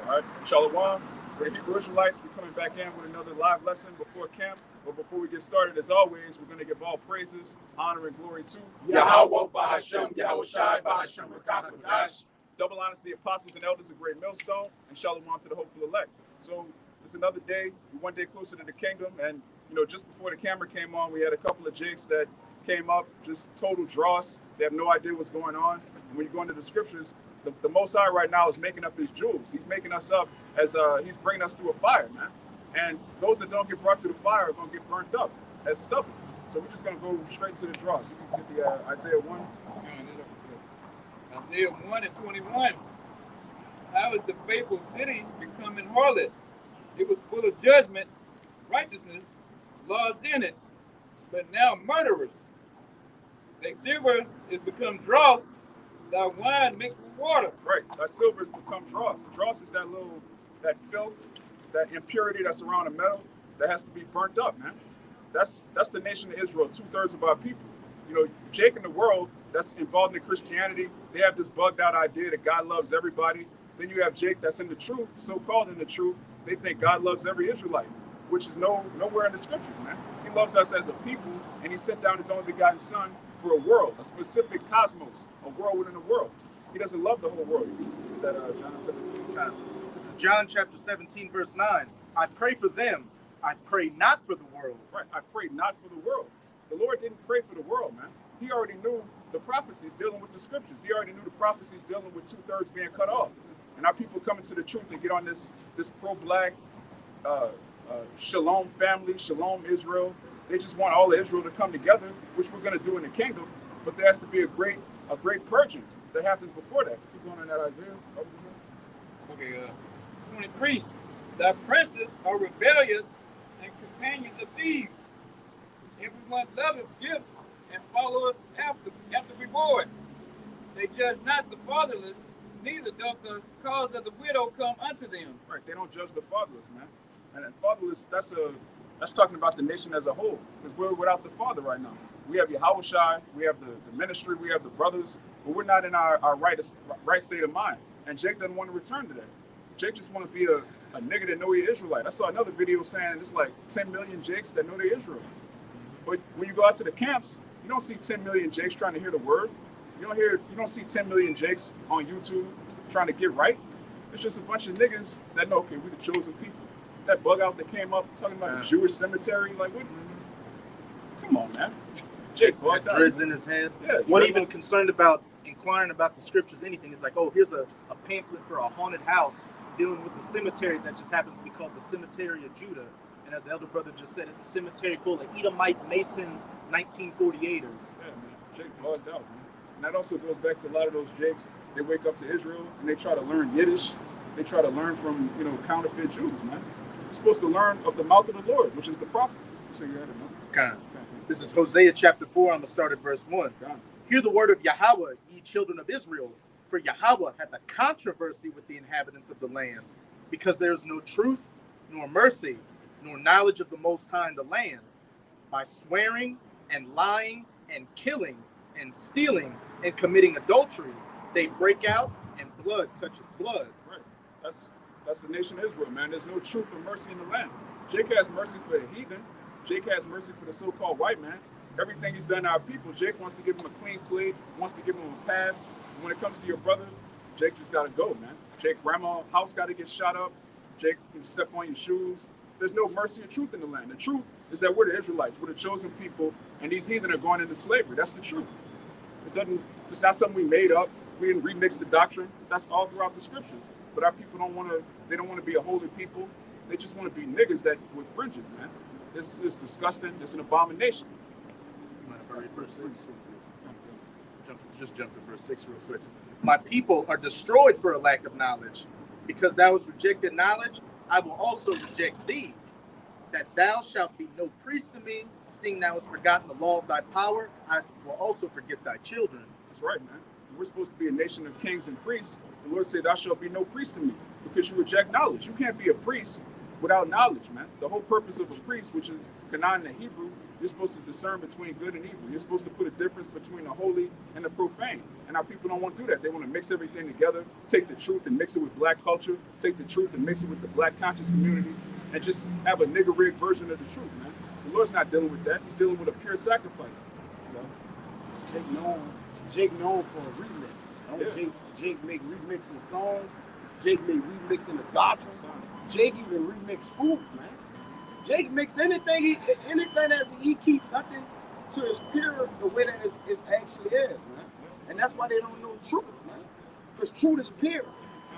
All right, Shalom. We're Hebrew Israelites. We're coming back in with another live lesson before camp. But before we get started, as always, we're going to give all praises, honor, and glory to Yahweh Bahashem, Yahweh Shai Bahashem, Rakakadash. Double honors to the apostles and elders of Great Millstone, and shalom to the hopeful elect. So it's another day, one day closer to the kingdom. And, just before the camera came on, we had a couple of jigs that came up, just total dross. They have no idea what's going on. And when you go into the scriptures, the Most High right now is making up his jewels. He's making us up as he's bringing us through a fire, man. And those that don't get brought through the fire are going to get burnt up as stubborn. So we're just going to go straight to the dross. You can get the Isaiah 1. Isaiah 1 and 21. How is the faithful city becoming harlot? It was full of judgment, righteousness, laws in it, but now murderers. Their silver is become dross, thy wine mixed with water. Right, that silver has become dross. Dross is that filth, that impurity that's around the metal that has to be burnt up, man. That's the nation of Israel, 2/3 of our people. Jake in the world that's involved in Christianity, they have this bugged out idea that God loves everybody. Then you have Jake that's in the truth, so-called in the truth. They think God loves every Israelite, which is nowhere in the scriptures, man. He loves us as a people, and he sent down his only begotten son for a world, a specific cosmos, a world within a world. He doesn't love the whole world. You can get that John 17. This is John chapter 17, verse 9. I pray for them. I pray not for the world. Right, I pray not for the world. The Lord didn't pray for the world, man. He already knew the prophecies dealing with the scriptures. He already knew the prophecies dealing with 2/3 being cut off. And our people coming to the truth and get on this pro-black shalom family, shalom Israel. They just want all of Israel to come together, which we're going to do in the kingdom. But there has to be a great purging that happens before that. Keep going on that, Isaiah. Okay, 23. Thy princes are rebellious and companions of thieves. Everyone loveth gifts and followeth after rewards. They judge not the fatherless, neither doth the cause of the widow come unto them. Right, they don't judge the fatherless, man. And fatherless, that's talking about the nation as a whole, because we're without the Father right now. We have Yahweh Shai, we have the ministry, we have the brothers, but we're not in our right state of mind. And Jake doesn't want to return to that. Jake just want to be a nigga that know he's Israelite. I saw another video saying it's like 10 million Jakes that know they're Israel. But when you go out to the camps, you don't see 10 million Jakes trying to hear the word. You don't see 10 million Jakes on YouTube trying to get right. It's just a bunch of niggas that know, okay, we're the chosen people. That bug out that came up talking about the Jewish cemetery, like what? Come on, man. Jake bugged out. Dreads in his head. Yeah, One even concerned about inquiring about the scriptures, anything. It's like, oh, here's a pamphlet for a haunted house dealing with the cemetery that just happens to be called the Cemetery of Judah. And as the elder brother just said, it's a cemetery full of Edomite Mason 1948ers. Yeah, man. Jake bugged out, man. And that also goes back to a lot of those Jakes. They wake up to Israel and they try to learn Yiddish. They try to learn from, counterfeit Jews, man. You're supposed to learn of the mouth of the Lord, which is the prophets. So you had it, man. Okay. This is Hosea chapter 4. I'm going to start at verse 1. Hear the word of Yahweh, ye children of Israel. For Yahweh hath a controversy with the inhabitants of the land, because there is no truth, nor mercy, nor knowledge of the Most High in the land. By swearing and lying and killing and stealing and committing adultery, they break out, and blood toucheth blood. Right. That's the nation of Israel, man. There's no truth or mercy in the land. Jake has mercy for the heathen. Jake has mercy for the so-called white man. Everything he's done to our people, Jake wants to give him a clean slate, wants to give him a pass. And when it comes to your brother, Jake just got to go, man. Jake, grandma's house got to get shot up. Jake can step on your shoes. There's no mercy or truth in the land. The truth is that we're the Israelites. We're the chosen people, and these heathen are going into slavery. That's the truth. It's not something we made up. We didn't remix the doctrine. That's all throughout the scriptures. But our people don't want to be a holy people. They just want to be niggas that with fringes, man. It's disgusting. It's an abomination. You mind if I read verse 6? Just jump to verse 6 real quick. My people are destroyed for a lack of knowledge. Because thou hast rejected knowledge, I will also reject thee. That thou shalt be no priest to me, seeing thou hast forgotten the law of thy power, I will also forget thy children. That's right, man. We're supposed to be a nation of kings and priests. The Lord said, thou shalt be no priest to me, because you reject knowledge. You can't be a priest without knowledge, man. The whole purpose of a priest, which is Canaan in Hebrew, You're supposed to discern between good and evil. You're supposed to put a difference between the holy and the profane. And our people don't want to do that. They want to mix everything together, take the truth and mix it with black culture, take the truth and mix it with the black conscious community, and just have a nigger rig version of the truth, man. The Lord's not dealing with that. He's dealing with a pure sacrifice. You know? Jake known for a remix. You know? Jake make remixing songs. Jake make remixing the doctrines. Jake even remix food, man. Jake mix anything that he keep nothing to its pure the way that it actually is, man. And that's why they don't know truth, man. Because truth is pure.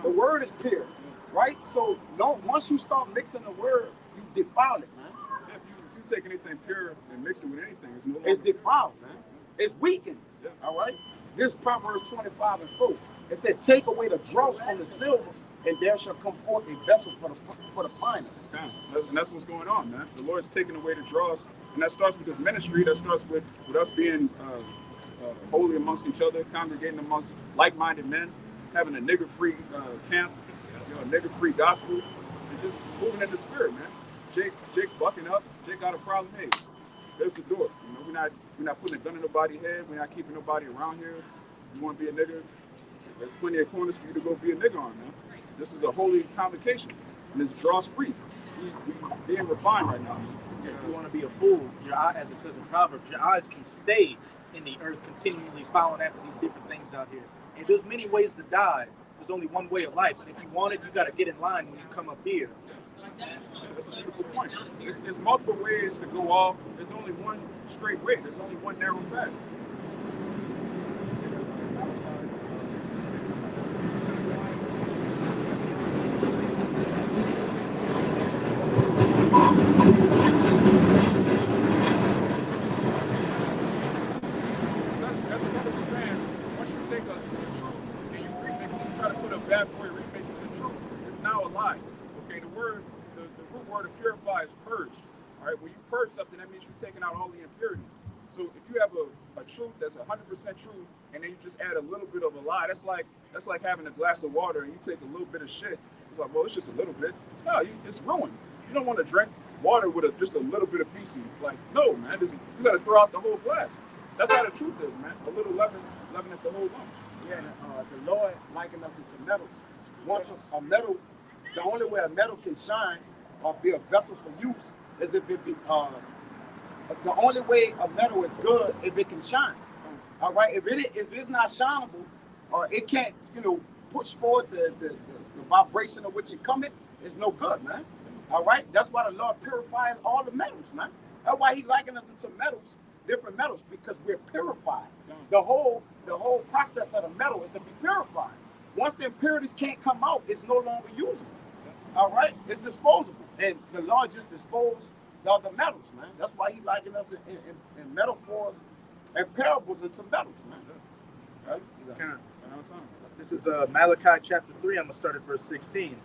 The word is pure, right? So once you start mixing the word, you defile it, man. Yeah, if you take anything pure and mix it with anything, it's no longer It's defiled, man. It's weakened. Yeah. All right. This Proverbs 25:4. It says, "Take away the dross from the silver, and there shall come forth a vessel for the finer." And that's what's going on, man. The Lord's taking away the dross, and that starts with His ministry. That starts with us being holy amongst each other, congregating amongst like-minded men, having a nigger-free camp, a nigger-free gospel, and just moving in the spirit, man. Jake bucking up. Jake got a problem. Hey, there's the door. You know, we're not putting a gun in nobody's head. We're not keeping nobody around here. You want to be a nigger? There's plenty of corners for you to go be a nigger on, man. This is a holy convocation, and it's dross-free. We being refined right now. If you want to be a fool, your eye, as it says in Proverbs, your eyes can stay in the earth, continually following after these different things out here. And there's many ways to die. There's only one way of life. And if you want it, you got to get in line when you come up here. That's a beautiful point. There's multiple ways to go off. There's only one straight way. There's only one narrow path. That's another saying. Once you take a truth and you remix it, you try to put a bad boy remix to the truth, it's now a lie. Okay, the root word of purify is purge. All right, when you purge something, that means you're taking out all the impurities. So if you have a truth that's 100% true, and then you just add a little bit of a lie, that's like having a glass of water and you take a little bit of shit. It's like, well, it's just a little bit. No, it's ruined. You don't want to drink water with just a little bit of feces. Like, no, man, you got to throw out the whole glass. That's how the truth is, man. A little leaven at the whole lump. Yeah, the Lord likened us into metals. Once a metal, the only way a metal can shine or be a vessel for use is if it be. The only way a metal is good if it can shine. All right, if it's not shinable, or it can't, push forward the vibration of which it cometh, it's no good, man. All right, that's why the Lord purifies all the metals, man. That's why He likened us into metals, different metals, because we're purified. The whole process of the metal is to be purified. Once the impurities can't come out, it's no longer usable. All right, it's disposable, and the Lord just disposed the other metals, man. That's why He likened us in metaphors and parables into metals, man. Right? This is Malachi chapter 3. I'm going to start at verse 16.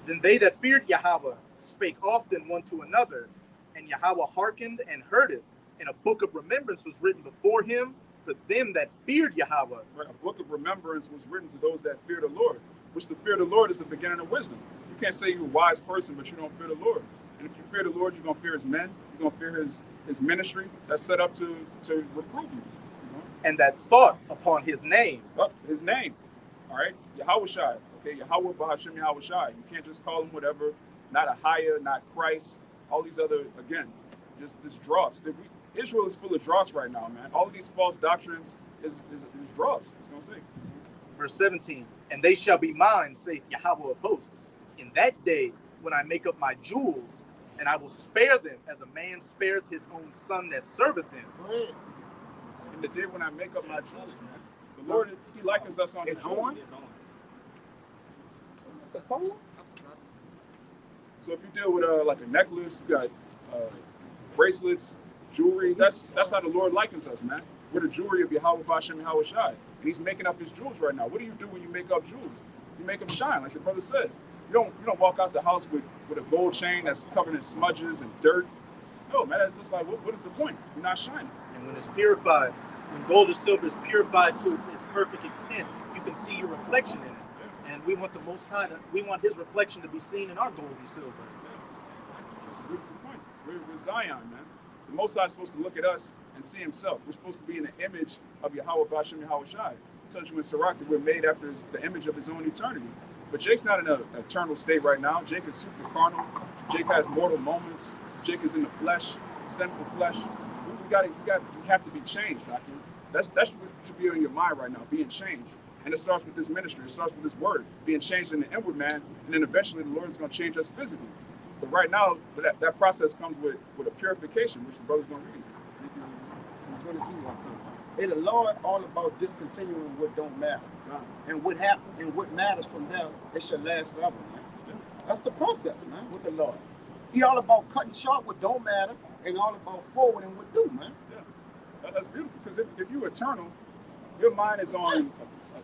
Then they that feared Yahweh spake often one to another, and Yahweh hearkened and heard it. And a book of remembrance was written before Him for them that feared Yahweh. Right, a book of remembrance was written to those that fear the Lord, which the fear of the Lord is the beginning of wisdom. You can't say you're a wise person, but you don't fear the Lord. And if you fear the Lord, you're going to fear His men. You're going to fear His ministry that's set up to reprove you. And that thought upon His name. His name. All right? Yahweh Shai. Okay? Yahweh Bahashim Yahweh Shai. You can't just call Him whatever. Not a higher, not Christ. All these other, again, just this dross. Israel is full of dross right now, man. All of these false doctrines is dross. It's going to say. Verse 17. And they shall be mine, saith Yahweh of hosts, in that day when I make up my jewels, and I will spare them as a man spareth his own son that serveth him. In the day when I make up my jewels, man. The Lord, He likens us on His own. So if you deal with like a necklace, you got bracelets, jewelry, that's how the Lord likens us, man. We're the jewelry of Yahweh Bashem Yahweh Shai. And He's making up His jewels right now. What do you do when you make up jewels? You make them shine, like the brother said. You don't walk out the house with a gold chain that's covered in smudges and dirt. No, man, it's like, what is the point? You're not shining. And when it's purified, when gold or silver is purified to its perfect extent, you can see your reflection in it. Yeah. And we want the Most High, we want His reflection to be seen in our gold and silver. Yeah. That's a beautiful point. We're Zion, man. The Most High is supposed to look at us and see himself. We're supposed to be in the image of Yahweh Bashem Yahweh Shai. It tells you in Sirach that we're made after the image of his own eternity. But Jake's not in an eternal state right now. Jake is super carnal. Jake has mortal moments. Jake is in the flesh, sinful flesh. We have to be changed, Doctor. That's what should be in your mind right now, being changed. And it starts with this ministry. It starts with this word, being changed in the inward man, and then eventually the Lord is going to change us physically. But right now, that process comes with a purification, which the brother's going to read. Ezekiel 22. And the Lord all about discontinuing what don't matter. And what happened and what matters from there, it shall last forever, man. Yeah. That's the process, man, with the Lord. He all about cutting short what don't matter and all about forwarding what do, man. Yeah. That's beautiful, because if you're eternal, your mind is on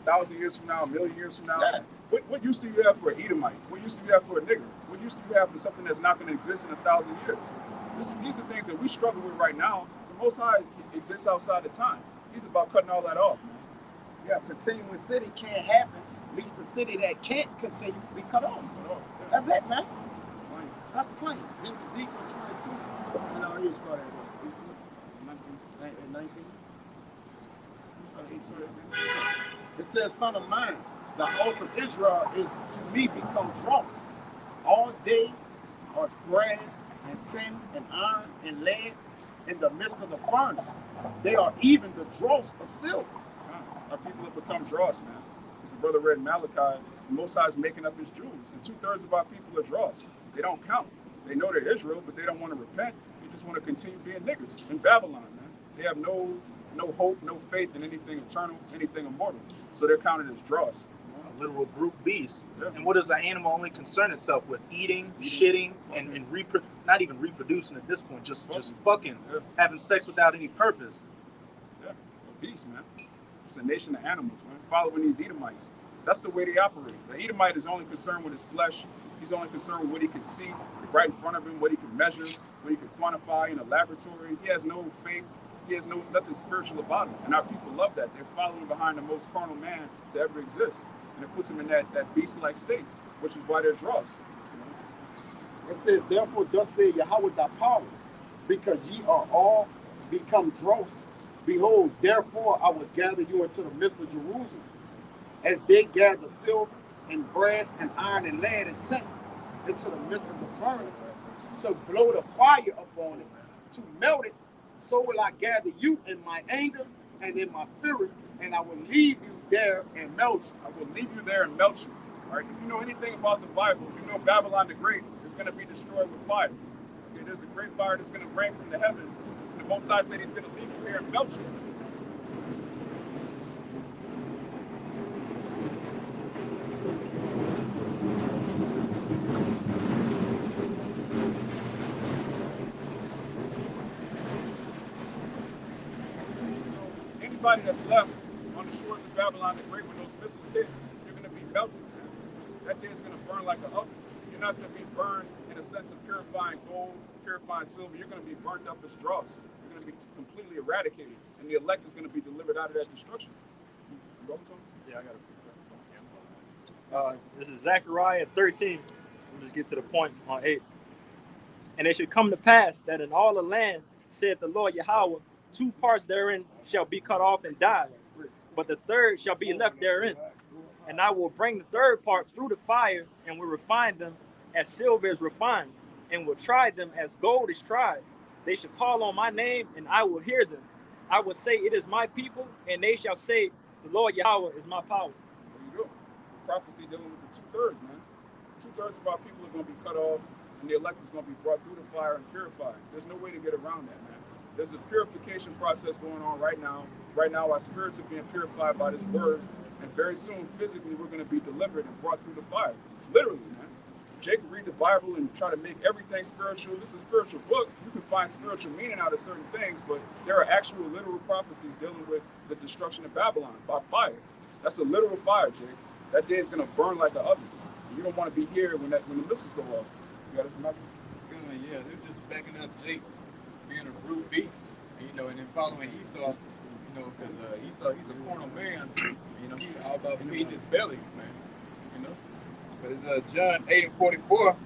1,000 years from now, 1,000,000 years from now. Yeah. What use do you have for an Edomite? What use do you have for a nigger? What use do you have for something that's not going to exist in 1,000 years? These are things that we struggle with right now. The Most High exists outside of time. He's about cutting all that off, man. Yeah, continuing city can't happen. At least the city that can't continue be cut off. Yeah. That's it, man. Plain. That's plain. This is Ezekiel 22. And now here start at verse 18, 19. Start at 18. It says, "Son of man, the house of Israel is to me become dross. All day are brass and tin and iron and lead in the midst of the furnace. They are even the dross of silver." Our people have become dross, man. As the brother read Malachi, the Most High is making up his Jews. And 2/3 of our people are dross. They don't count. They know they're Israel, but they don't want to repent. They just want to continue being niggers in Babylon, man. They have no hope, no faith in anything eternal, anything immortal. So they're counted as dross. A literal brute beast. Yeah. And what does an animal only concern itself with? Eating, shitting, and not even reproducing at this point, just fucking, having sex without any purpose. Yeah, a beast, man. It's a nation of animals, man. Following these Edomites. That's the way they operate. The Edomite is only concerned with his flesh. He's only concerned with what he can see right in front of him, what he can measure, what he can quantify in a laboratory. He has no faith. He has nothing spiritual about him. And our people love that. They're following behind the most carnal man to ever exist. And it puts them in that beast-like state, which is why they're dross. It says, "Therefore thus saith Yahweh thy power, because ye are all become dross. Behold, therefore I will gather you into the midst of Jerusalem, as they gather silver and brass and iron and lead and tin into the midst of the furnace, to blow the fire upon it, to melt it. So will I gather you in my anger and in my fury, and I will leave you there and melt you." I will leave you there and melt you. All right? If you know anything about the Bible, you know Babylon the Great is going to be destroyed with fire. Okay, there's a great fire that's going to rain from the heavens. The Most High said he's going to leave you here and melt you. Anybody that's left on the shores of Babylon the Great when those missiles hit, you're going to be melted. That day is going to burn like an oven. You're not going to be burned in a sense of purifying gold, purifying silver. You're going to be burnt up as dross. You're going to be completely eradicated, and the elect is going to be delivered out of that destruction. You want something? Yeah, I got it. This is Zechariah 13. We'll just get to the point on 8. "And it should come to pass that in all the land, saith the Lord Yahweh, 2 parts therein shall be cut off and die, but the third shall be left therein. And I will bring the third part through the fire, and will refine them as silver is refined, and will try them as gold is tried. They shall call on my name, and I will hear them. I will say, it is my people, and they shall say, the Lord Yahweh is my power." There you go. Prophecy dealing with the 2/3, man. 2/3 of our people are going to be cut off, and the elect is going to be brought through the fire and purified. There's no way to get around that, man. There's a purification process going on right now. Right now, our spirits are being purified by this word, and very soon, physically, we're going to be delivered and brought through the fire. Literally, man. Jake can read the Bible and try to make everything spiritual. This is a spiritual book. You can find spiritual meaning out of certain things, but there are actual literal prophecies dealing with the destruction of Babylon by fire. That's a literal fire, Jake. That day is going to burn like an oven. You don't want to be here when the missiles go off. You got us, Michael? Yeah, they're just backing up Jake being a brute beast, and then following Esau, because Esau, he's a carnal man, he's all about feeding his belly, man, But it's John 8:44,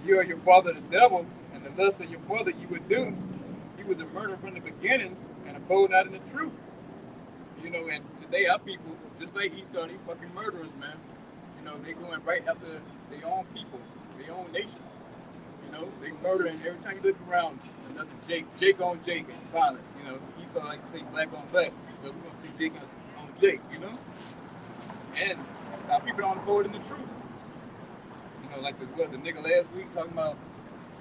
"You are your father the devil, and the lust of your mother you would do. He was a murderer from the beginning and abode not in the truth. You know, and today our people, just like Esau, they fucking murderers, man. You know, they going right after their own people, their own nation. You know, they murdering every time you look around. Another Jake on Jake and violence. You know, Esau like to say black on black, but we're gonna say Jake on Jake. You know, and our people don't abode in the truth. You know, like the nigga last week talking about,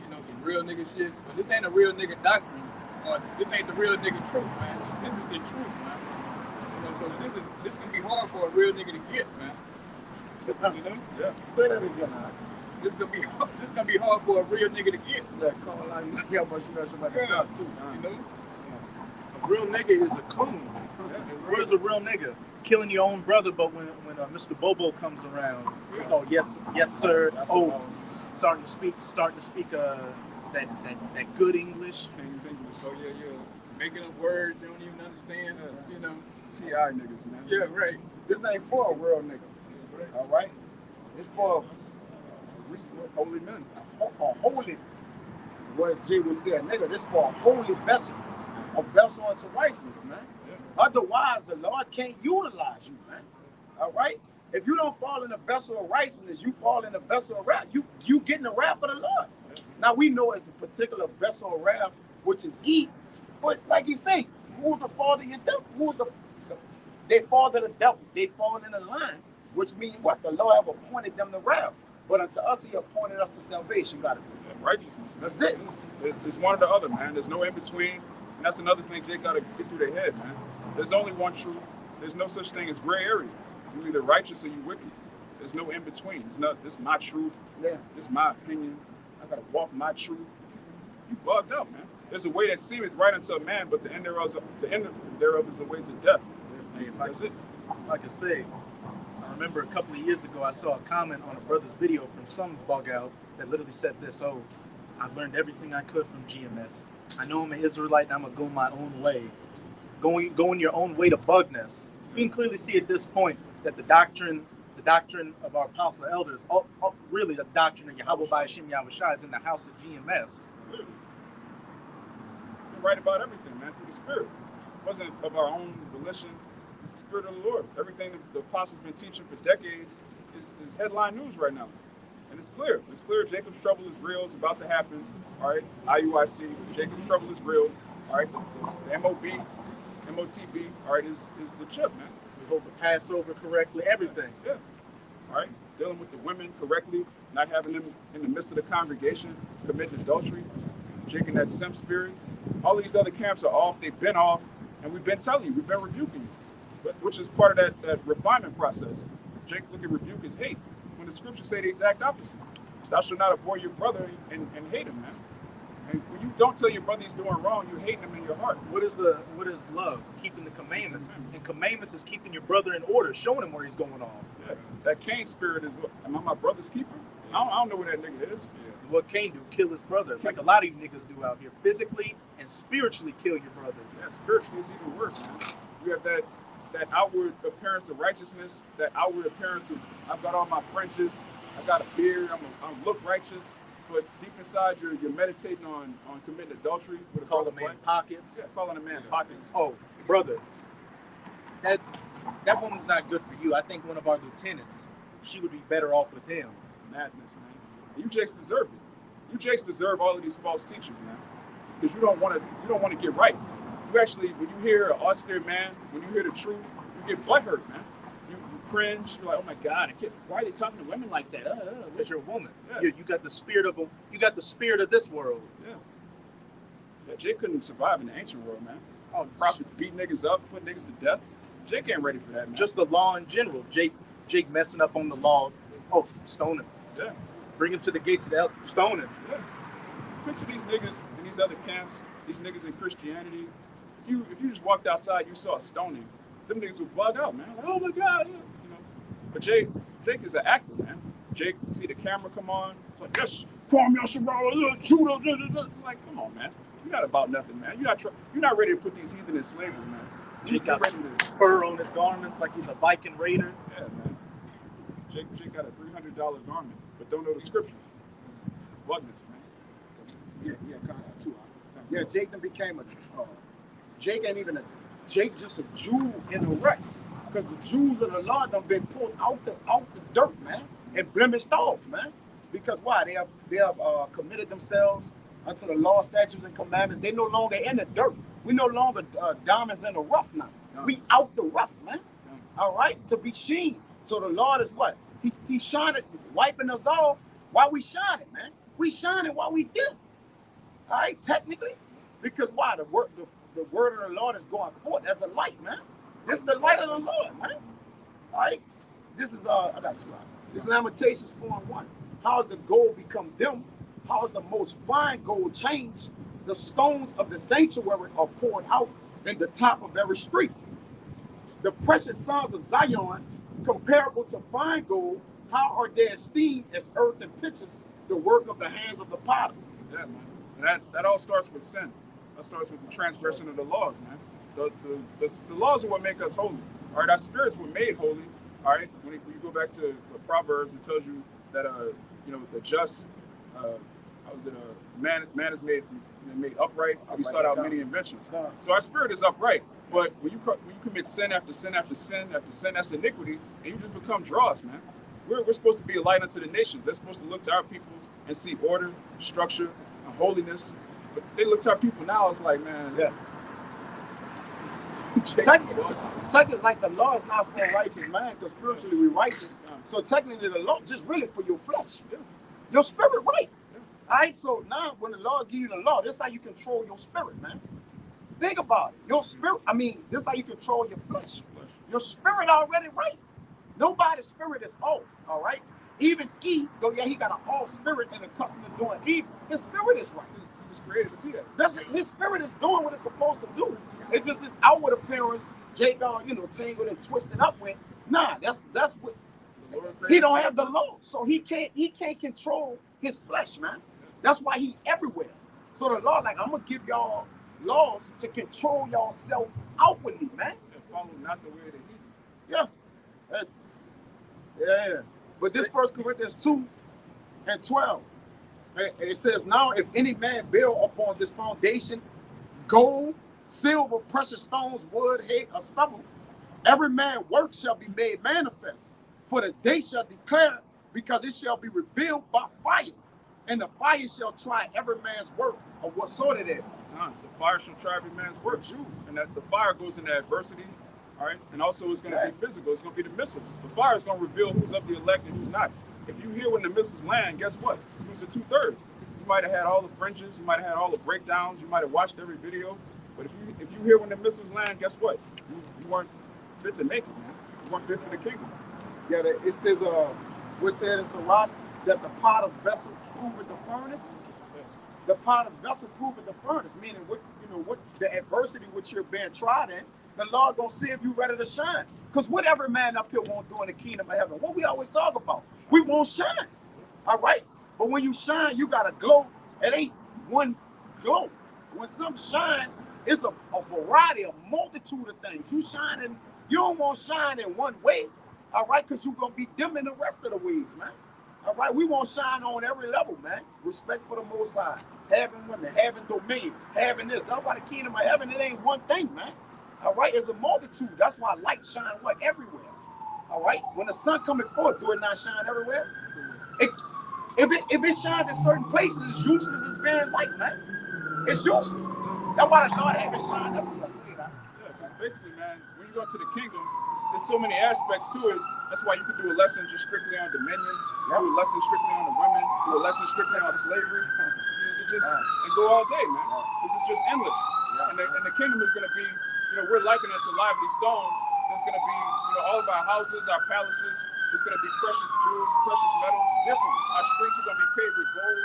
you know, some real nigga shit. But this ain't a real nigga doctrine, or this ain't the real nigga truth, man. This is the truth, man. You know, so this gonna be hard for a real nigga to get, man. You know? Yeah. Say that again. This gonna be hard for a real nigga to get. Yeah, Carl, you got much special about that too. You know? A real nigga is a coon. What is a real nigga? Killing your own brother, but when Mr. Bobo comes around, it's all yes sir. Oh, starting to speak that good English. Oh yeah. Making up words you don't even understand. You know. T.I. niggas, man. Yeah, right. This ain't for a real nigga. All right? It's for Holy men. a holy, what Jay was saying, nigga, this for a holy vessel. A vessel unto righteousness, man. Yeah. Otherwise, the Lord can't utilize you, man. All right? If you don't fall in the vessel of righteousness, you fall in the vessel of wrath. You getting the wrath of the Lord. Yeah. Now, we know it's a particular vessel of wrath, which is Eve. But like he said, who's the father of your devil? They fall to the devil. They fall in the line, which means what? The Lord have appointed them to wrath. But unto us, he appointed us to salvation. Got it. Righteousness. That's it. It's one or the other, man. There's no in between. And that's another thing Jake got to get through their head, man. There's only one truth. There's no such thing as gray area. You're either righteous or you wicked. There's no in between. It's not, this is my truth. Yeah. This is my opinion. I got to walk my truth. You bugged out, man. There's a way that seemeth right unto a man, but the end thereof is the ways of death. That's it. Like I say, I remember a couple of years ago, I saw a comment on a brother's video from some bug out that literally said this: "Oh, I've learned everything I could from GMS. I know I'm an Israelite and I'm gonna go my own way. Going your own way to bugness." You can clearly see at this point that the doctrine of our apostle elders, really the doctrine of Yahweh by Hashem Yahushua is in the house of GMS. You're right about everything, man, through the Spirit. It wasn't of our own volition. It's the Spirit of the Lord. Everything that the apostles been teaching for decades is headline news right now. And it's clear. It's clear Jacob's trouble is real. It's about to happen. All right. IUIC. Jacob's trouble is real. All right. It's the MOTB. All right. Is the chip, man. We hold the Passover correctly. Everything. Yeah. All right. Dealing with the women correctly. Not having them in the midst of the congregation committing adultery. Drinking that simp spirit. All these other camps are off. They've been off. And we've been telling you. We've been rebuking you. Which is part of that refinement process. Jake, look at rebuke as hate. When the scriptures say the exact opposite. Thou shalt not abhor your brother and hate him, man. And when you don't tell your brother he's doing wrong, you hate him in your heart. What is love? Keeping the commandments. And commandments is keeping your brother in order, showing him where he's going off. Yeah. That Cain spirit is what, am I my brother's keeper? I don't know where that nigga is. Yeah. What Cain do? Kill his brother. Like a lot of you niggas do out here. Physically and spiritually kill your brothers. Yeah, spiritually is even worse, man. You have that outward appearance of righteousness, that outward appearance of I've got all my fringes, I got a beard, I'm look righteous, but deep inside you're meditating on committing adultery with a calling a man pockets. Yeah, calling a man pockets. Oh, brother, that woman's not good for you. I think one of our lieutenants, she would be better off with him. Madness, man. You Jakes deserve it. You Jakes deserve all of these false teachers, man, because you don't want to get right. You actually, when you hear an austere man, when you hear the truth, you get butthurt, man. You cringe. You're like, oh my God, why are they talking to women like that? Because you're a woman. Yeah. You got the spirit of this world. Yeah. Jake couldn't survive in the ancient world, man. All the prophets beat niggas up, put niggas to death. Jake ain't ready for that, man. Just the law in general. Jake messing up on the law. Oh, stone him. Yeah. Bring him to the gates of the stone him. Yeah. Picture these niggas in these other camps, these niggas in Christianity. If you just walked outside, you saw a stoning, them niggas would bug out, man. Like, oh my God, yeah. You know. But Jake is an actor, man. Jake, see the camera come on, it's like, yes, Kwame Yasharala, Judah, like, come on, man. You're not about nothing, man. You're not ready to put these heathen in slavery, man. Jake got fur on his garments like he's a Viking raider. Yeah, man. Jake got a $300 garment, but don't know the scriptures. Bugness, man. Yeah, kind of too. Yeah, Jake then became Jake ain't even Jake just a Jew in the wreck. Because the Jews of the Lord done been pulled out the dirt, man, and blemished off, man. Because why? They have committed themselves unto the law, statutes, and commandments. They no longer in the dirt. We no longer diamonds in the rough now. We out the rough, man. All right, to be seen. So the Lord is what? He shining, wiping us off while we shining, man. We shining while we dip. All right, technically, because why? The word of the Lord is going forth as a light, man. This is the light of the Lord, man. All right, this is I got 2 hours. This Lamentations 4:1. How has the gold become dim? How is the most fine gold changed? The stones of the sanctuary are poured out in the top of every street. The precious sons of Zion, comparable to fine gold, how are they esteemed as earth and pitches, the work of the hands of the potter? Yeah, man. And that all starts with sin. That starts with the transgression of the laws, man. The laws are what make us holy. All right, our spirits were made holy. All right, when you go back to the Proverbs, it tells you that the just, man is made upright. We sought out many inventions. So our spirit is upright. But when you commit sin after sin after sin after sin, that's iniquity, and you just become dross, man. We're supposed to be a light unto the nations. They're supposed to look to our people and see order, structure, and holiness. But they look to our people now. It's like, man, yeah. Technically, like the law is not for a righteous man, because spiritually we're righteous. So technically, the law just really for your flesh, your spirit, right? All right. So now, when the Lord give you the law, this is how you control your spirit, man. Think about it. Your spirit. I mean, this is how you control your flesh. Your spirit already right. Nobody's spirit is off. All right. Even Eve, though he got an off spirit and accustomed to doing evil, his spirit is right. He was created to do that. His spirit is doing what it's supposed to do. It's just his outward appearance, tangled and twisted up with. Nah, that's what he don't have the law, so he can't control his flesh, man. That's why he everywhere. So the law, like, I'm gonna give y'all laws to control yourself outwardly, man. And follow not the way that he did. Yeah, yeah. But this 1 Corinthians 2:12, it says, now if any man build upon this foundation gold, silver, precious stones, wood, hay, or stubble, every man's work shall be made manifest, for the day shall declare, because it shall be revealed by fire, and the fire shall try every man's work of what sort it is. The fire shall try every man's work, and that the fire goes into adversity. All right, and also it's going to be physical. It's going to be the missiles. The fire is going to reveal who's of the elect and who's not. If you hear when the missiles land, guess what? Who's the 2/3? You might have had all the fringes. You might have had all the breakdowns. You might have watched every video. But if you hear when the missiles land, guess what? You weren't fit to make it, man. You weren't fit for the kingdom. Yeah, it says, what's said in Sirach, that the potter's vessel proveth the furnace. The potter's vessel proveth the furnace, meaning what the adversity which you're being tried in, the Lord gonna see if you ready to shine. Because what every man up here won't do in the kingdom of heaven, what we always talk about, we won't shine. All right? But when you shine, you gotta glow. It ain't one glow. When some shine, it's a variety, a multitude of things. You shining, you don't want to shine in one way, all right? Because you're gonna be dim in the rest of the ways, man. All right, we want to shine on every level, man. Respect for the Most High, having women, having dominion, having this. That's why the kingdom of heaven, it ain't one thing, man. All right, it's a multitude. That's why light shine everywhere. All right, when the sun coming forth, do it not shine everywhere? If it shines in certain places, it's useless as being light, man. It's useless. That's why the Lord have it shine everywhere. Yeah, because basically, man, when you go into the kingdom, there's so many aspects to it. That's why you could do a lesson just strictly on dominion, do a lesson strictly on the women, do a lesson strictly on slavery. You just and go all day, man. This is just endless. And the kingdom is going to be, we're likened it to lively stones. There's going to be, all of our houses, our palaces. It's going to be precious jewels, precious metals. Different. Our streets are going to be paved with gold.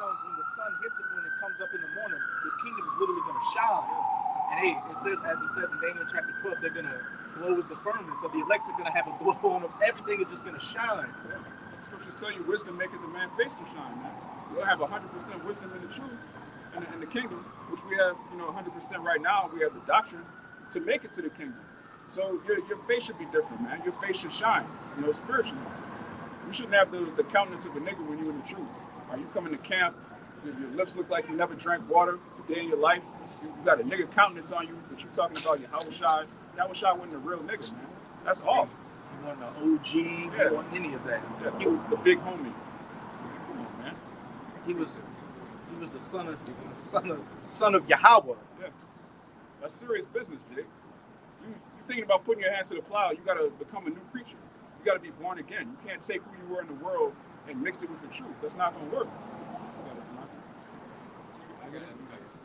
When the sun hits it, when it comes up in the morning, the kingdom is literally going to shine. And hey, it says, as it says in Daniel chapter 12, they're gonna glow as the firmament. So the elect are gonna have a glow on them. Everything is just gonna shine. Yeah. Scriptures tell you wisdom maketh the man face to shine, man. We'll have 100% wisdom in the truth in the kingdom, which we have, 100% right now. We have the doctrine to make it to the kingdom. So your face should be different, man. Your face should shine, spiritually. You shouldn't have the countenance of a nigga when you're in the truth. You come into camp, your lips look like you never drank water a day in your life. You got a nigga countenance on you, but you talking about your Yahushua. Yahushua wasn't a real nigga, man. That's off. He wasn't an OG. He wasn't any of that. Yeah, he was the big homie. Come on, man. He was the son of Yahweh. Yeah, that's serious business, Jake. You thinking about putting your hand to the plow? You got to become a new creature. You got to be born again. You can't take who you were in the world and mix it with the truth. That's not going to work.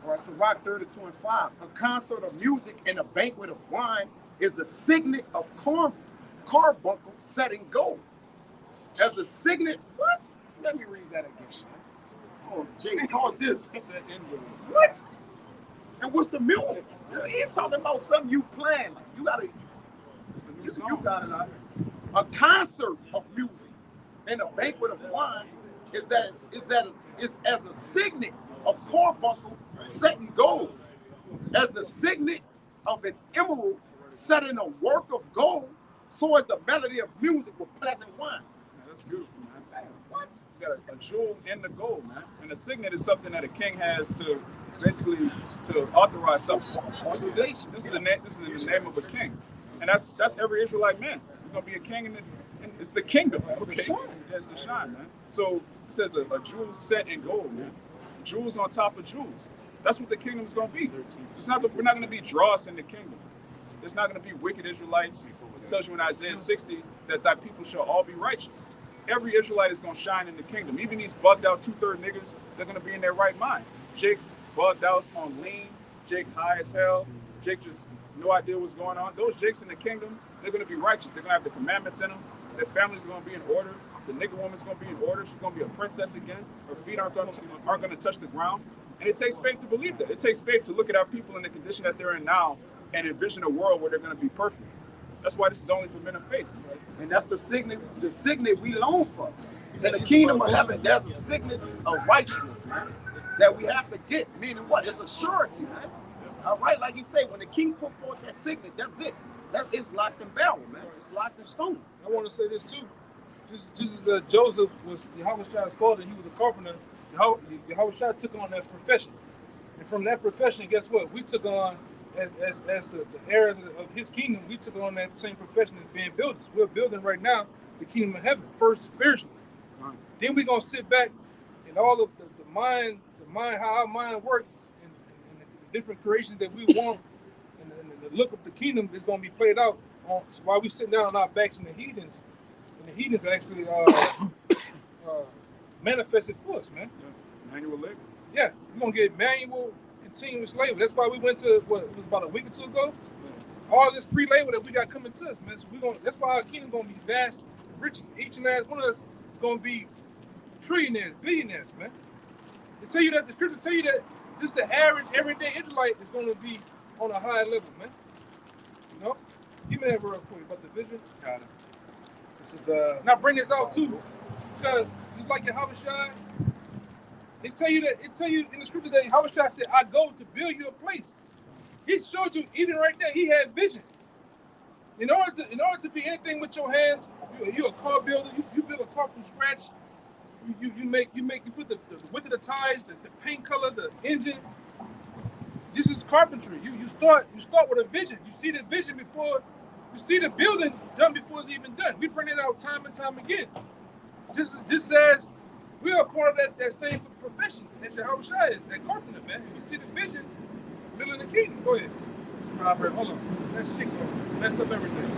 All right, so Rock 32 and 5. A concert of music and a banquet of wine is a signet of carbuncle set in gold. As a signet, what? Let me read that again. Oh, Jay called this. Set in gold. What? And what's the music? He ain't talking about something you plan. Like, you gotta, It's the new you song. got it out. A concert of music and a banquet of wine is as a signet of carbuncle set in gold, as a signet of an emerald set in a work of gold, so is the melody of music with pleasant wine. Yeah, that's beautiful, man. What? You got a jewel in the gold, man. And a signet is something that a king has to basically to authorize something. This is the name of a king, and that's every Israelite man. You're gonna be a king in it's the kingdom. It's the shine. Yeah, it's the shine, man. So it says a jewel set in gold, man. Jewels on top of jewels. That's what the kingdom is going to be. We're not going to be dross in the kingdom. There's not going to be wicked Israelites. It tells you in Isaiah 60 that thy people shall all be righteous. Every Israelite is going to shine in the kingdom. Even these bugged out 2/3 niggas, they're going to be in their right mind. Jake bugged out on lean. Jake high as hell. Jake just no idea what's going on. Those Jakes in the kingdom, they're going to be righteous. They're going to have the commandments in them. Their families are going to be in order. The nigga woman's going to be in order. She's going to be a princess again. Her feet aren't going to touch the ground. And it takes faith to believe that. It takes faith to look at our people in the condition that they're in now and envision a world where they're going to be perfect. That's why this is only for men of faith. And that's the signet we long for. In the kingdom of heaven, there's a signet of righteousness, man, that we have to get. Meaning what? It's a surety, man. All right, like you say, when the king put forth that signet, that's it. It's locked in barrel, man. It's locked in stone. I want to say this too. Just as Joseph was Yahushua's father, he was a carpenter. Yahushua took on that profession, and from that profession, guess what? We took on as the heirs of his kingdom. We took on that same profession as being builders. We're building right now the kingdom of heaven first spiritually. Right. Then we're gonna sit back and all of the mind, how our mind works, and the different creations that we want, and the look of the kingdom is gonna be played out on while we sitting down on our backs in the heathens. And the heathens actually manifested for us, man. Yeah. Manual labor. Yeah, we're gonna get manual, continuous labor. That's why we went to it was about a week or two ago. Yeah. All this free labor that we got coming to us, man. So that's why our kingdom gonna be vast, rich. Each and last one of us is gonna be trillionaires, billionaires, man. They tell you that the scripture tell you that this the average everyday Israelite is gonna be on a high level, man. You know? Give me that real quick about the vision. Got it. This is now bring this out too, because just like Yahushua, it tell you in the scripture that Yahushua said, "I go to build you a place." He showed you even right there. He had vision. In order to be anything with your hands, you're a car builder. You build a car from scratch. You put the width of the tires, the paint color, the engine. This is carpentry. You start with a vision. You see the vision before. You see the building done before it's even done. We bring it out time and time again. Just as we are part of that same profession as Yahushua is, that carpenter, man. You see the vision, building the kingdom. Go ahead. Proverbs. Hold on. That shit gonna mess up everything.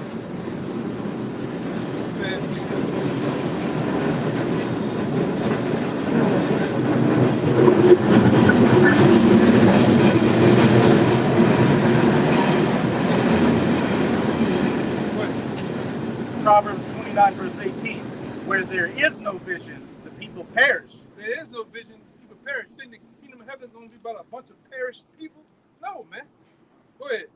This is Proverbs 29, verse 18. Where there is no vision, the people perish. There is no vision, people perish. You think the kingdom of heaven is going to be about a bunch of perished people? No, man. Go ahead.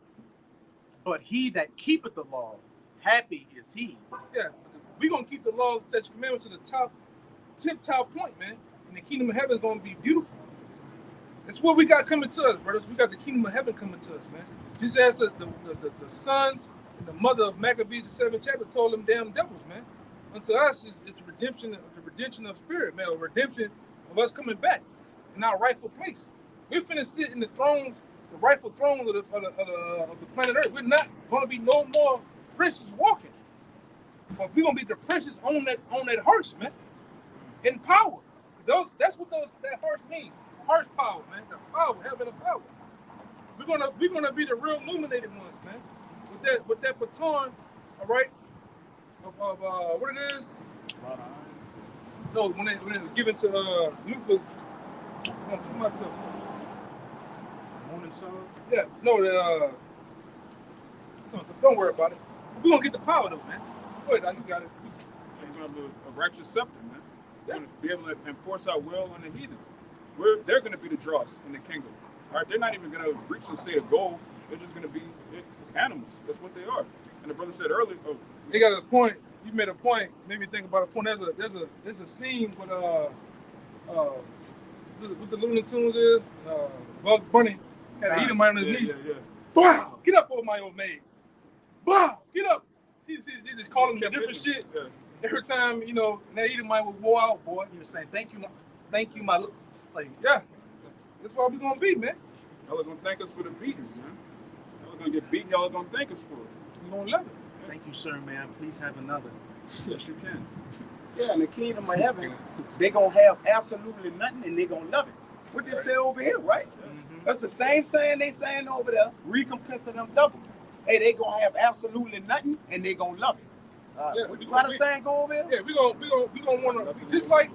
But he that keepeth the law, happy is he. Yeah, we're gonna keep the laws, statutes, commandments to the top, tip-top point, man. And the kingdom of heaven is gonna be beautiful. That's what we got coming to us, brothers. We got the kingdom of heaven coming to us, man. Just as the sons and the mother of Maccabees, the 7th chapter, told them damn devils, man. Unto us, it's the redemption of spirit, man, or redemption of us coming back in our rightful place. We're finna sit in the thrones, the rightful thrones of the planet Earth. We're not gonna be no more princes walking, but we're gonna be the princes on that horse, man, in power. That's what that horse means. Horsepower, man. The power, having the power. We're gonna be the real illuminated ones, man. With that baton, all right. Of what it is? No, when it was given to Luther. No, too much of Morning star. yeah. No, don't worry about it. We're gonna get the power though, man. Go ahead, you got it. We're gonna have a righteous scepter, man. We're Yeah. gonna be able to enforce our will on the heathen. They're gonna be the dross in the kingdom. All right, they're not even gonna reach the state of gold. They're just gonna be animals. That's what they are. And the brother said earlier, You got a point. You made a point. Made me think about a point. There's a scene with what the Looney Tunes is. Bugs Bunny had an Edomite on his knees. Yeah. Wow, get up, old my old maid. Wow, get up. He just calling him different shit. Yeah. Every time, that Edomite would wore out, boy. He was saying, thank you, my like. Yeah, that's what we gonna be, man. Y'all are gonna thank us for the beatings, man. Y'all are gonna get beaten. Y'all are gonna thank us for it. We gonna love it. Thank you, sir, man. Please have another. Yes, you can. Yeah, in the kingdom of heaven, they gonna have absolutely nothing and they gonna love it. What they say over here, right? That's the same saying they saying over there. Recompense to them double. Hey, they gonna have absolutely nothing and they gonna love it. Yeah, How the saying go over here? Yeah, we gonna wanna just like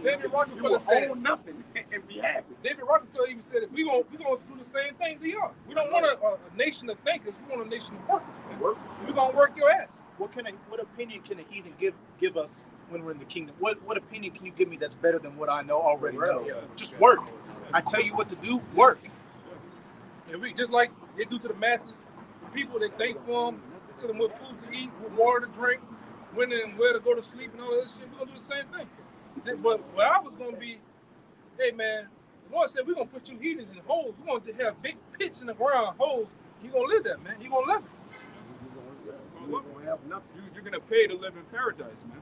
David You Rockefeller will said. own nothing and be happy. David Rockefeller even said it. We gonna do the same thing they are. We don't want a nation of thinkers. We want a nation of workers. Man. We gonna work your ass. What opinion can a heathen give us when we're in the kingdom? What opinion can you give me that's better than what I already know? Yeah. Just work. I tell you what to do. Work. And we just like they do to the masses, the people they thank for them, tell them what food to eat, what water to drink, when and where to go to sleep, and all that shit. We're gonna do the same thing. But what I was gonna be, hey man, the Lord said we're gonna put you heathens in holes. We're gonna have big pits in the ground, holes. You gonna live there, man. You gonna live it. You're gonna pay to live in paradise, man.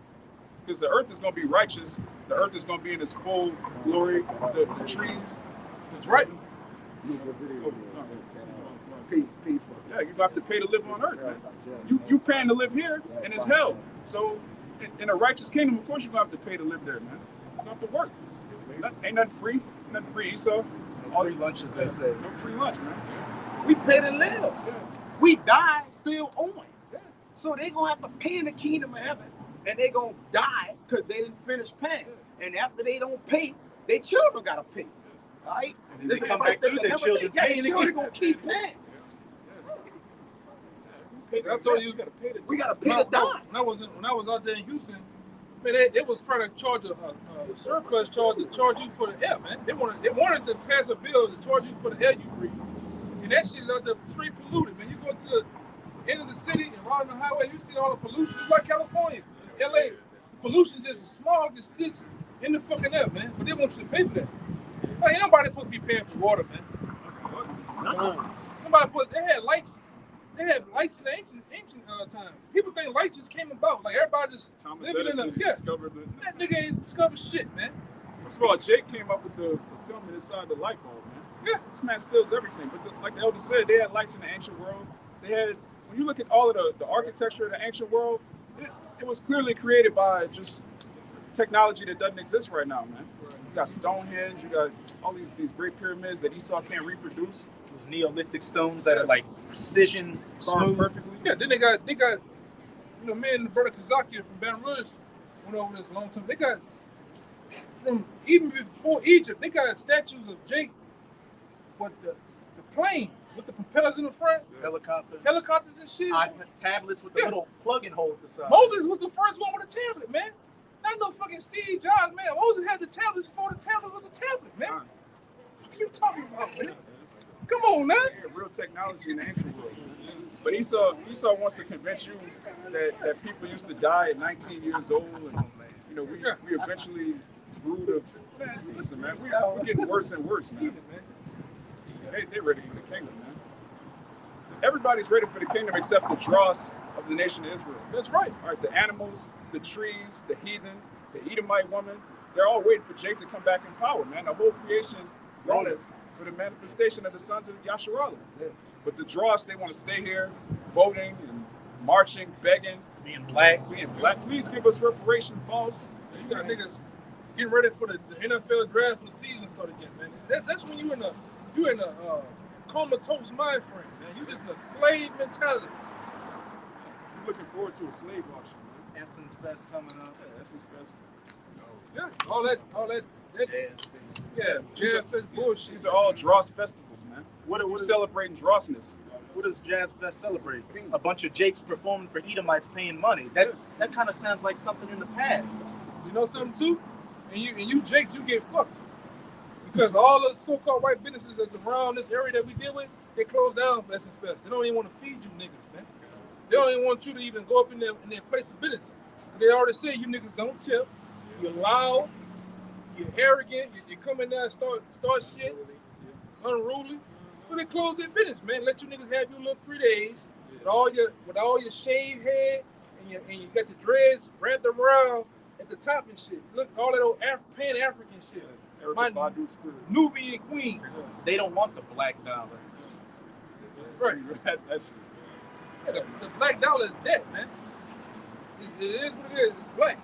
Because the earth is gonna be righteous. The earth is gonna be in its full glory. The trees. That's right. Pay for it. Yeah, you have to pay to live on earth, man. You paying to live here, and it's hell. So, in a righteous kingdom, of course, you're gonna have to pay to live there, man. You have to work. Ain't nothing free. Nothing free, Esau. No free lunch, as they say. No free lunch, man. We pay to live. Yeah. We die still owing. Yeah. So they gonna have to pay in the kingdom of heaven, and they gonna die because they didn't finish paying. And after they don't pay, their children gotta pay. All right? And they come back through their children paying Their children gonna keep paying. I told you, We gotta pay to die. when I was out there in Houston, man, they was trying to charge a surplus charge to charge you for the air, man. They wanted to pass a bill to charge you for the air you breathe. And that shit is out there straight polluted, man. You go to the end of the city and ride on the highway, you see all the pollution. It's like California, LA. The pollution just smog that sits in the fucking air, man. But they want you to pay for that. Like, ain't nobody supposed to be paying for water, man. They had lights. They had lights in the ancient time. People think lights just came about. Like everybody just Thomas living Edison in a discovered That nigga ain't discovered shit, man. First of all, Jake came up with the filament inside the light bulb, man. Yeah. This man steals everything. But like the elder said, they had lights in the ancient world. They had, when you look at all of the architecture of the ancient world, it was clearly created by just technology that doesn't exist right now, man. You got Stonehenge, you got all these great pyramids that Esau can't reproduce. Those Neolithic stones that are like precision, Carved smooth. perfectly. Yeah, then they got me and the brother Kazaki from Baton Rouge went over this a long time. They got from even before Egypt, they got statues of Jake with the plane with the propellers in the front, helicopters and shit. Tablets with the little plug-in hole at the side. Moses was the first one with a tablet, man. Not no fucking Steve Jobs, man. Moses had the tablets before the tablet was a tablet, man. What are you talking about, man? Come on, man. Yeah, real technology in the ancient world. But Esau wants to convince you that people used to die at 19 years old, and we eventually grew to. Man, listen, man, we're getting worse and worse, man. They're ready for the kingdom, man. Everybody's ready for the kingdom except the dross of the nation of Israel. That's right. All right, the animals, the trees, the heathen, the Edomite woman, they're all waiting for Jake to come back in power, man. The whole creation groaneth for the manifestation of the sons of Yasharallah. But the dross, they want to stay here, voting and marching, begging, being black. Please give us reparations, boss. You got niggas getting ready for the NFL draft when the season started again, man. That's when you in a comatose mind frame, man. You just in a slave mentality. I'm looking forward to a slave auction, man. Essence Fest coming up. Yeah, Essence Fest. Yeah, all that. Jazz Fest bullshit. These are all dross festivals, man. What We're celebrating drossness. What does Jazz Fest celebrate? A bunch of Jakes performing for Edomites paying money. That kind of sounds like something in the past. You know something too? And you Jakes, you get fucked. Because all the so-called white businesses that's around this area that we deal with, they close down for Essence Fest. They don't even want to feed you niggas, man. They don't even want you to even go up in their place of business. They already said you niggas don't tip. You're loud. You're arrogant. You come in there and start shit. Unruly. So they close their business, man. Let you niggas have your little 3 days with all your shaved head and you got the dreads wrapped around at the top and shit. Look, all that old Pan-African shit. My Nubian queen. They don't want the black dollar. Right. The black dollar is dead, man. It is what it is. It's black.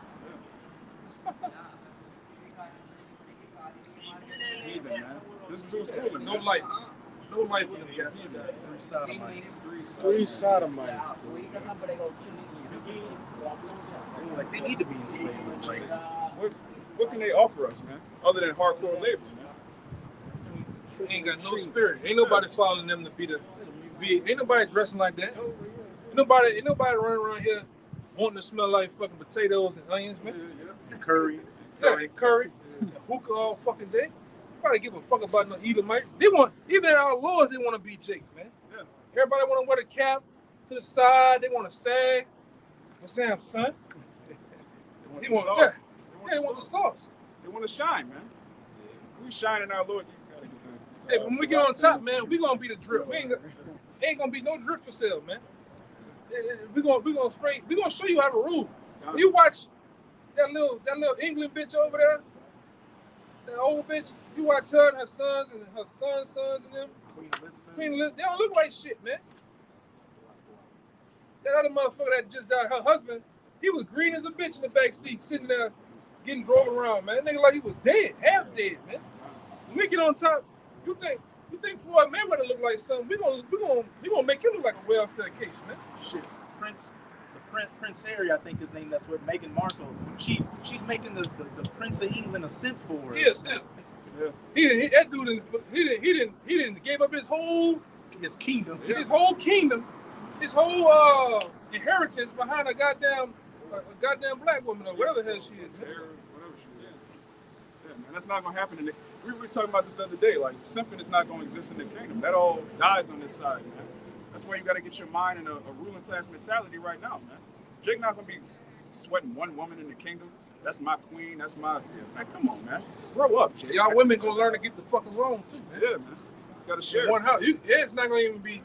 This is who's ruling. No life. No life in them guys. Three sodomites. Like they need to be enslaved. Like, what can they offer us, man? Other than hardcore labor, man. Ain't got no spirit. Ain't nobody following them to be. Ain't nobody dressing like that. Ain't nobody running around here wanting to smell like fucking potatoes and onions, man. and curry. Curry. Hookah all fucking day. Nobody give a fuck about no Edomite. They want, even our laws, they want to be Jakes, man. Yeah. Everybody want to wear the cap to the side. They want to sag. What's Sam, son? They want the sauce. They want the sauce. They want to shine, man. We shine in our Lord. You gotta get that. Hey, but when we get on top, man, we gonna be the drip. Ain't gonna be no drip for sale, man. We gonna show you how to rule. You watch that little England bitch over there, that old bitch. You watch her and her sons and her sons and them. Queen Elizabeth. They don't look like shit, man. That other motherfucker that just died, her husband, he was green as a bitch in the back seat, sitting there getting drove around, man. That nigga like he was dead, half dead, man. When we get on top, you think Floyd Mayweather look like something? We gonna make him look like a welfare case, man. Shit, Prince Harry, I think his name. That's what Meghan Markle. She's making the Prince of England a simp for her. He a simp. Yeah. He didn't gave up his kingdom, his whole inheritance behind a goddamn black woman or whatever the hell she is. Yeah, man, that's not gonna happen. We were talking about this the other day. Like, simping is not gonna exist in the kingdom. That all dies on this side, man. That's why you got to get your mind in a ruling class mentality right now, man. Jake not gonna be sweating one woman in the kingdom. That's my queen. That's my man. Come on, man. Grow up, Jake. Y'all women gonna learn to get the fucking wrong too, man. Yeah, man. You gotta share. One house. It's not gonna even be.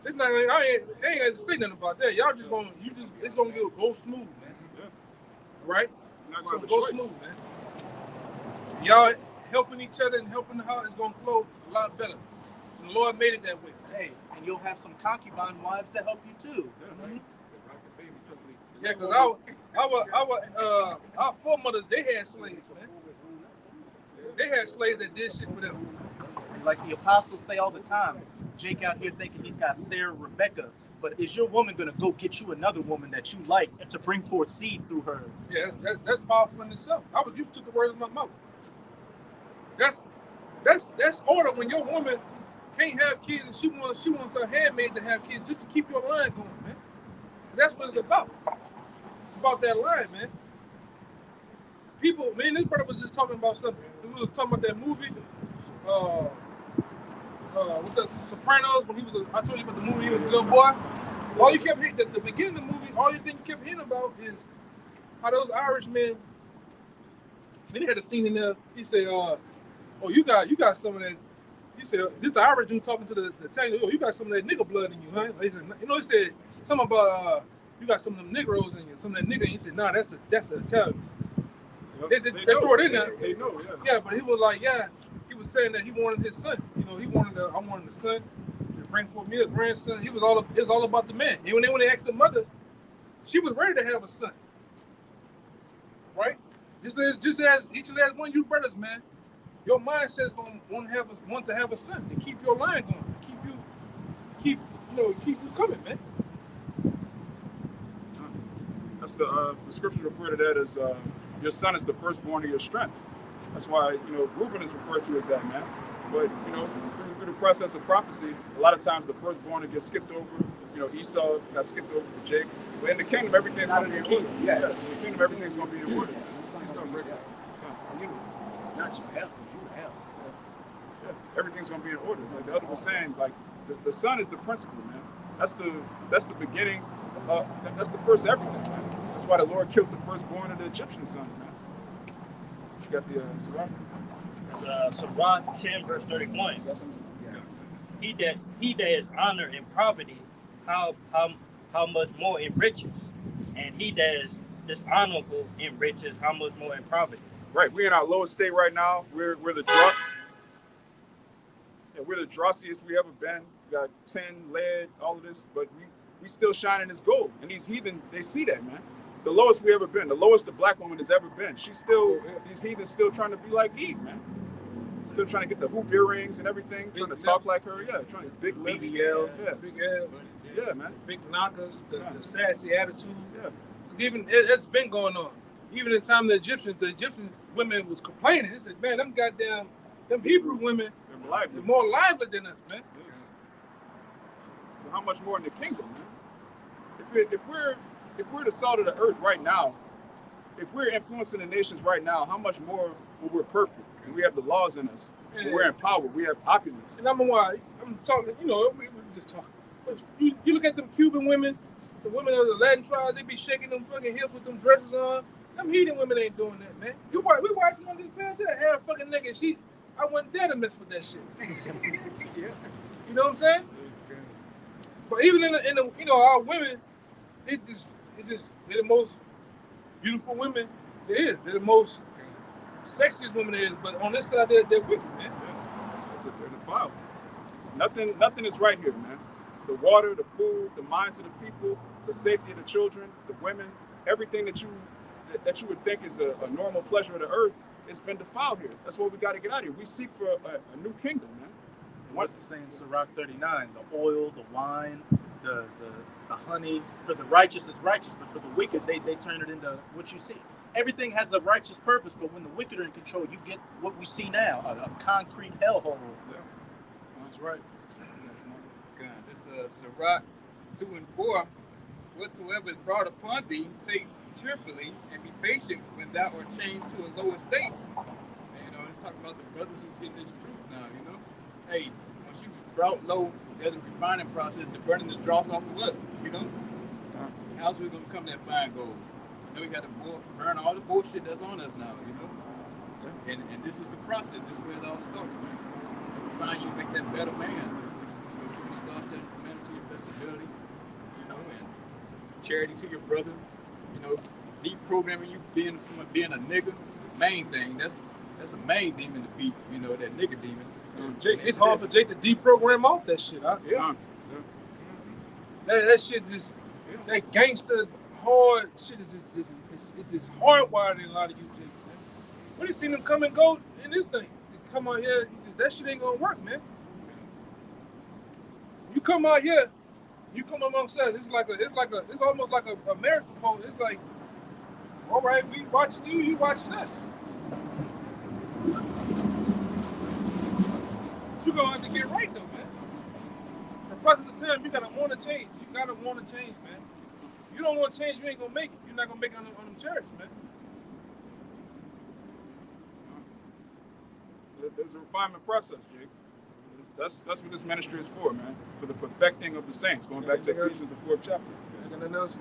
It's not gonna. I ain't gonna say nothing about that. Y'all just gonna. It's gonna go smooth, man. Yeah. Right. Not gonna So go smooth, man. Y'all helping each other and helping the house is gonna flow a lot better. And the Lord made it that way. Hey, and you'll have some concubine wives that help you too. Yeah, because our foremothers, they had slaves, man. They had slaves that did shit for them. Like the apostles say all the time, Jake out here thinking he's got Sarah Rebecca, but is your woman gonna go get you another woman that you like to bring forth seed through her? Yeah, that's powerful in itself. You took the words of my mouth. That's order when your woman can't have kids and she wants her handmaid to have kids just to keep your line going, man. And that's what it's about. It's about that line, man. People, man, this brother was just talking about something. We was talking about that movie. what's that, Sopranos, when he was, I told you about the movie, he was a little boy. All you kept hearing, the beginning of the movie, all you think you kept hearing about is how those Irishmen, then he had a scene in there, he said, oh, you got some of that, he said, this the Irish dude talking to the Italian, oh, you got some of that nigger blood in you, huh? He said, he said something about, you got some of them Negroes in you, some of that nigger, he said, nah, that's the Italian. They throw it in there. They know, yeah, but he was like, he was saying that he wanted his son. He wanted I wanted the son to bring forth me a grandson. It was all about the man. And when they asked the mother, she was ready to have a son. Right? Just as each and every one of you brothers, man, your mindset is gonna want to have a son to keep your line going, to keep you coming, man. That's the scripture refer to that as your son is the firstborn of your strength. That's why Reuben is referred to as that, man. But through the process of prophecy, a lot of times the firstborn will get skipped over. Esau got skipped over for Jacob. But in the kingdom, everything's going to be in order. Yeah. In the kingdom, everything's going to be in order. Not your help, you help. Yeah, everything's going to be in order. Like the other was saying, like the son is the principle, man. That's the beginning. That's the first everything, man. That's why the Lord killed the firstborn of the Egyptian sons, man. You got the Sirach? Sirach 10 verse 31. He that is honored in poverty, how much more in riches, and he that is dishonorable in riches, how much more in poverty. Right, we're in our lowest state right now. We're the dross. Yeah, we're the drossiest we ever been. We got tin, lead, all of this, but we still shining as gold. And these heathen, they see that, man. The lowest we ever been, the lowest the black woman has ever been. These heathens still trying to be like Eve, man. Still trying to get the hoop earrings and everything, trying to talk like her. Yeah, trying to big lips. BBL. Yeah, Big L. Yeah, man. Big knockers, the sassy attitude. Yeah. Because even it's been going on. Even in the time of the Egyptians women was complaining. They said, man, them Hebrew women, they're more lively than us, man. Yeah. So how much more in the kingdom, man? If we're the salt of the earth right now, if we're influencing the nations right now, how much more when we're perfect and we have the laws in us, and we're in power, we have opulence. And number one, I'm talking, we just talking. But you look at them Cuban women, the women of the Latin tribes, they be shaking them fucking hips with them dresses on. Them heathen women ain't doing that, man. We watching on this past year, half fucking nigga. I wasn't there to mess with that shit. Yeah. You know what I'm saying? But even in the our women, they're the most beautiful women there is. They're the most sexiest women there is. But on this side, they're wicked, man. They're defiled. Nothing is right here, man. The water, the food, the minds of the people, the safety of the children, the women, everything that you would think is a normal pleasure of the earth, it's been defiled here. That's what we got to get out of here. We seek for a new kingdom, man. What's it saying? Sirach 39, the oil, the wine, the honey. For the righteous is righteous, but for the wicked, they turn it into what you see. Everything has a righteous purpose, but when the wicked are in control, you get what we see now, a concrete hellhole. Yeah. That's right. God, this Sirach 2 and 4, whatsoever is brought upon thee, take cheerfully and be patient when thou art changed to a lower state. And, it's talking about the brothers who get this truth now, Hey, once you brought low, there's a refining process to burning the dross off of us, How's we gonna become that fine gold? We got to burn all the bullshit that's on us now, And this is the process. This is where it all starts, man. Refine you, make that better man. You lost that humanity and best ability, and charity to your brother, deprogramming you from being a nigga. The main thing, that's a main demon to beat, that nigga demon. Jake, it's hard for Jake to deprogram off that shit. Yeah. That shit just, that gangster hard shit is just hardwired in a lot of you, Jake, man. We done seen them come and go in this thing. They come out here, that shit ain't gonna work, man. You come out here, you come amongst us. It's almost like a American post. It's like, all right, we watching you, you watching us. But you gonna have to get right though, man. The process of time, you gotta want to change. You gotta want to change, man. You don't want to change, you ain't gonna make it. You're not gonna make it on them chariots, man. There's a refinement process, Jake. That's what this ministry is for, man. For the perfecting of the saints. Going back to Ephesians, the 4th chapter. Anything else?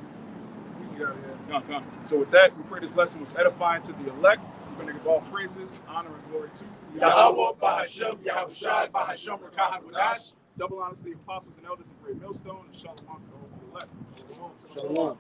We got it. Come. So with that, we pray this lesson was edifying to the elect. We're going to give all praises, honor, and glory to Yahweh, Bahashem, Yahushai, Bahashem, Rakahabudash. double honors to the apostles and elders of Great Millstone, and shalom to the whole elect. Shalom. Shalom.